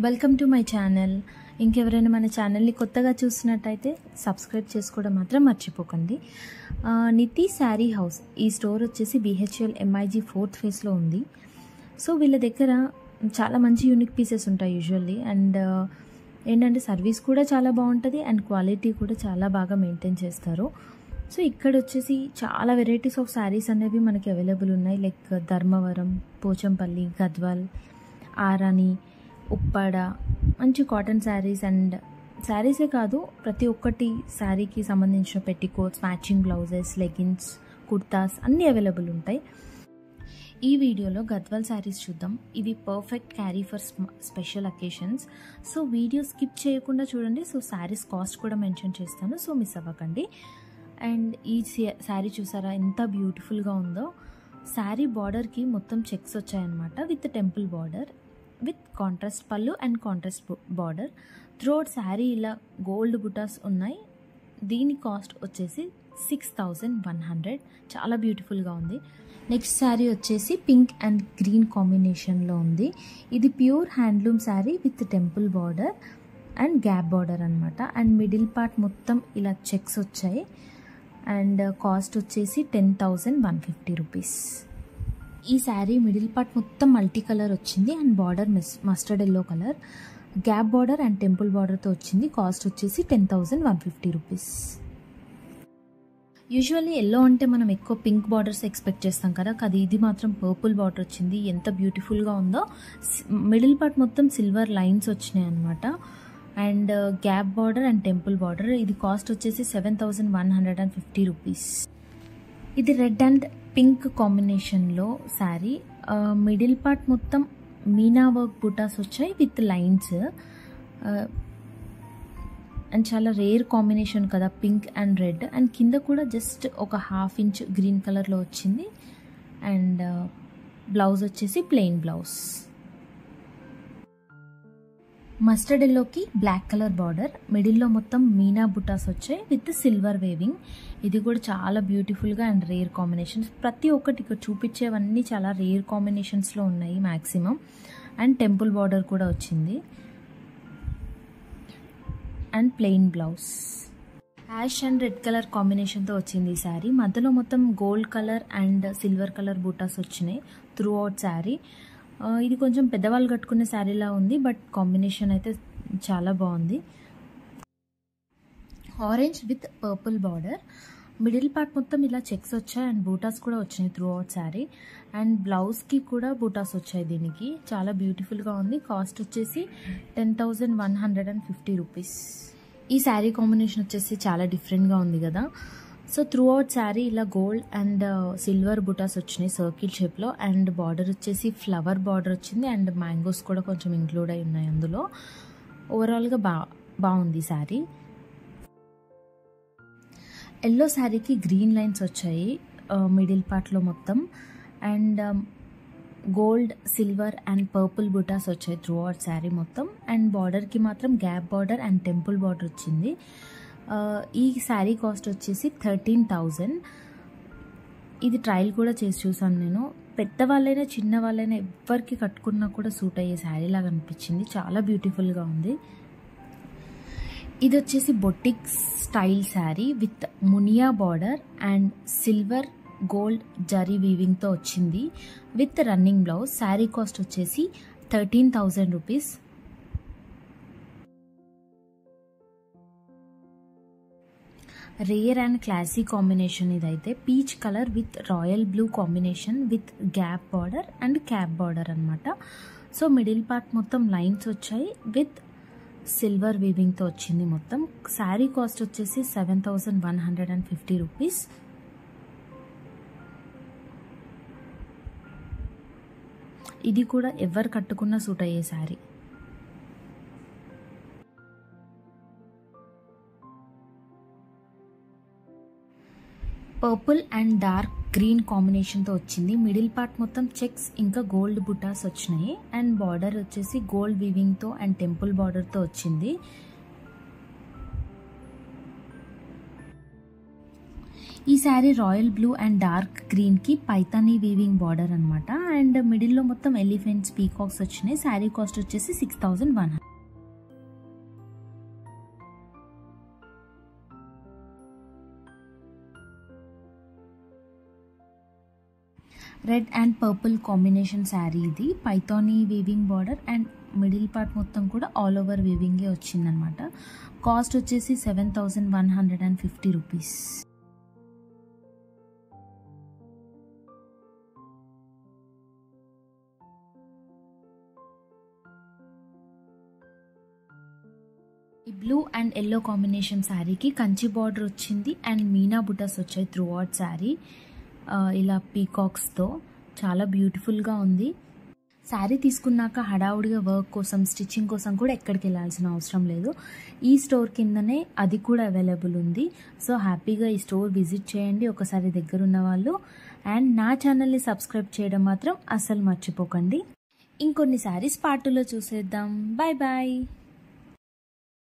Welcome to my channel. ఇంకెవరైనా మన ఛానల్ని కొత్తగా చూసినట్టయితే సబ్స్క్రైబ్ చేసుకోవడం మాత్రం మర్చిపోకండి. నితి శారీ హౌస్ ఈ స్టోర్ వచ్చేసి BHL MIG 4th ఫేస్లో ఉంది. సో వీళ్ళ దగ్గర చాలా మంచి యూనిక్ పీసెస్ ఉంటాయి యూజువల్లీ. అండ్ ఏంటంటే సర్వీస్ కూడా చాలా బాగుంటుంది అండ్ క్వాలిటీ కూడా చాలా బాగా మెయింటైన్ చేస్తారు. సో ఇక్కడ వచ్చేసి చాలా వెరైటీస్ ఆఫ్ శారీస్ అనేవి మనకి అవైలబుల్ ఉన్నాయి. లైక్ ధర్మవరం, పోచంపల్లి, గద్వాల్, ఆరాని, ఉప్పాడ, మంచి కాటన్ శారీస్. అండ్ శారీసే కాదు, ప్రతి ఒక్కటి శారీకి సంబంధించిన petticoats, matching blouses, leggings, kurtas అన్నీ అవైలబుల్ ఉంటాయి. ఈ వీడియోలో గద్వాల్ శారీస్ చూద్దాం. ఇవి perfect carry for special occasions. So video skip చేయకుండా చూడండి. సో శారీస్ కాస్ట్ కూడా మెన్షన్ చేస్తాను, సో మిస్ అవ్వకండి. అండ్ ఈ శారీ చూసారా ఎంత బ్యూటిఫుల్గా ఉందో. శారీ బార్డర్కి మొత్తం చెక్స్ వచ్చాయన్నమాట with temple border, with contrast పళ్ళు and contrast border. Throughout sari ఇలా గోల్డ్ బుటాస్ ఉన్నాయి. దీని కాస్ట్ వచ్చేసి 6100. చాలా బ్యూటిఫుల్గా ఉంది. నెక్స్ట్ శారీ వచ్చేసి పింక్ అండ్ గ్రీన్ కాంబినేషన్లో ఉంది. ఇది pure handloom sari with temple border and gap border అనమాట. అండ్ మిడిల్ పార్ట్ మొత్తం ఇలా చెక్స్ వచ్చాయి. అండ్ కాస్ట్ వచ్చేసి 10,150 రూపీస్. ఈ శారీ మిడిల్ పార్ట్ మొత్తం మల్టీ కలర్ వచ్చింది and border mustard yellow colour, gap border and temple బార్డర్తో వచ్చింది. కాస్ట్ వచ్చేసి 10,150 రూపీస్. యూజువల్లీ ఎల్లో అంటే మనం ఎక్కువ పింక్ బార్డర్స్ ఎక్స్పెక్ట్ చేస్తాం కదా, కానీ ఇది మాత్రం పర్పుల్ బార్డర్ వచ్చింది. ఎంత బ్యూటిఫుల్గా ఉందో. మిడిల్ పార్ట్ మొత్తం సిల్వర్ లైన్స్ వచ్చినాయి అనమాట. And gap border and temple border. ఇది కాస్ట్ వచ్చేసి 7,150 రూపీస్. ఇది రెడ్ అండ్ పింక్ కాంబినేషన్లో శారీ. మిడిల్ పార్ట్ మొత్తం మీనా వర్క్ బుటాస్ వచ్చాయి విత్ లైన్స్. అండ్ చాలా రేర్ కాంబినేషన్ కదా, పింక్ అండ్ రెడ్. అండ్ కింద కూడా జస్ట్ ఒక 1/2 ఇంచ్ గ్రీన్ కలర్లో వచ్చింది. అండ్ బ్లౌజ్ వచ్చేసి ప్లెయిన్ బ్లౌజ్. మస్టర్డ్ ఎల్లోకి బ్లాక్ కలర్ బార్డర్, మిడిల్లో మొత్తం మీనా బుటాస్ వచ్చాయి విత్ సిల్వర్ వేవింగ్. ఇది కూడా చాలా బ్యూటిఫుల్గా అండ్ రేర్ కాంబినేషన్స్. ప్రతి ఒక్కటి ఇక్కడ చూపించేవన్నీ చాలా రేర్ కాంబినేషన్స్లో ఉన్నాయి మ్యాక్సిమం. అండ్ టెంపుల్ బార్డర్ కూడా వచ్చింది. And plain blouse. Ash and red colour కాంబినేషన్తో వచ్చింది ఈ శారీ. మధ్యలో మొత్తం gold colour and silver colour butas వచ్చినాయి త్రూ అవుట్ శారీ. ఇది కొంచెం పెద్దవాళ్ళు కట్టుకునే శారీలా ఉంది, బట్ కాంబినేషన్ అయితే చాలా బాగుంది. Orange with purple border, middle part మొత్తం ఇలా చెక్స్ వచ్చాయి అండ్ బూటాస్ కూడా వచ్చినాయి త్రూ అవుట్ శారీ. అండ్ బ్లౌజ్కి కూడా బూటాస్ వచ్చాయి దీనికి. చాలా బ్యూటిఫుల్గా ఉంది. కాస్ట్ వచ్చేసి 10,150 రూపీస్. ఈ శారీ కాంబినేషన్ వచ్చేసి చాలా డిఫరెంట్గా ఉంది కదా. సో త్రూ అవుట్ శారీ ఇలా గోల్డ్ అండ్ సిల్వర్ బుటాస్ వచ్చినాయి సర్కిల్ షేప్లో. అండ్ బార్డర్ వచ్చేసి ఫ్లవర్ బార్డర్ వచ్చింది అండ్ మ్యాంగోస్ కూడా కొంచెం ఇంక్లూడ్ అయి ఉన్నాయి అందులో. ఓవరాల్గా బాగుంది శారీ. ఎల్లో శారీకి గ్రీన్ లైన్స్ వచ్చాయి మిడిల్ పార్ట్లో మొత్తం. And gold, silver and purple butas వచ్చాయి త్రూ అవుట్ శారీ మొత్తం. అండ్ బార్డర్కి మాత్రం gap border and temple border వచ్చింది. ఈ శారీ కాస్ట్ వచ్చేసి 13,000. ఇది ట్రయల్ కూడా చేసి చూసాను నేను. పెద్దవాళ్ళైనా చిన్నవాళ్ళైనా ఎవరికి కట్టుకున్నా కూడా సూట్ అయ్యే శారీ లాగా అనిపించింది. చాలా బ్యూటిఫుల్గా ఉంది. ఇది వచ్చేసి boutique style sari with Muniya border and silver gold zari వీవింగ్తో వచ్చింది with running blouse. Sari cost వచ్చేసి 13,000 rupees. Rare and classy combination ఇదైతే. Peach colour with royal blue combination with gap border and cap border అనమాట. సో మిడిల్ పార్ట్ మొత్తం lines వచ్చాయి with silver వీవింగ్తో వచ్చింది మొత్తం. శారీ కాస్ట్ వచ్చేసి 7,150 రూపీస్. ఇది కూడా ఎవరు కట్టుకున్నా సూట్ అయ్యే sari. Purple and dark green కాంబినేషన్తో వచ్చింది. మిడిల్ పార్ట్ మొత్తం చెక్స్ ఇంకా గోల్డ్ బుటాస్ వచ్చినాయి. అండ్ బార్డర్ వచ్చేసి గోల్డ్ వీవింగ్తో అండ్ టెంపుల్ బార్డర్తో వచ్చింది. ఈ sari royal blue and dark గ్రీన్కి పైతానీ వీవింగ్ బార్డర్ అనమాట. అండ్ మిడిల్లో మొత్తం ఎలిఫెంట్స్ పీకాక్స్ వచ్చినాయి. శారీ కాస్ట్ వచ్చేసి 6100. Red and purple combination sari ఇది. Paithani weaving border and middle part మొత్తం కూడా ఆల్ ఓవర్ వీవింగే వచ్చిందనమాట. కాస్ట్ వచ్చేసి 7150 రూపీస్. ఈ బ్లూ అండ్ ఎల్లో కాంబినేషన్ శారీకి కంచి బార్డర్ వచ్చింది అండ్ మీనా బుటాస్ వచ్చాయి త్రూ అవుట్ శారీ. ఇలా పీకాక్స్తో చాలా బ్యూటిఫుల్గా ఉంది. శారీ తీసుకున్నాక హడావుడిగా వర్క్ కోసం స్టిచ్చింగ్ కోసం కూడా ఎక్కడికి వెళ్ళాల్సిన అవసరం లేదు. ఈ స్టోర్ కిందనే అది కూడా అవైలబుల్ ఉంది. సో హ్యాపీగా ఈ స్టోర్ విజిట్ చేయండి ఒకసారి దగ్గరున్న వాళ్ళు. అండ్ నా ఛానల్ని సబ్స్క్రైబ్ చేయడం మాత్రం అస్సలు మర్చిపోకండి. ఇంకొన్ని శారీస్ పార్ట్ 2లో చూసేద్దాం. Bye bye.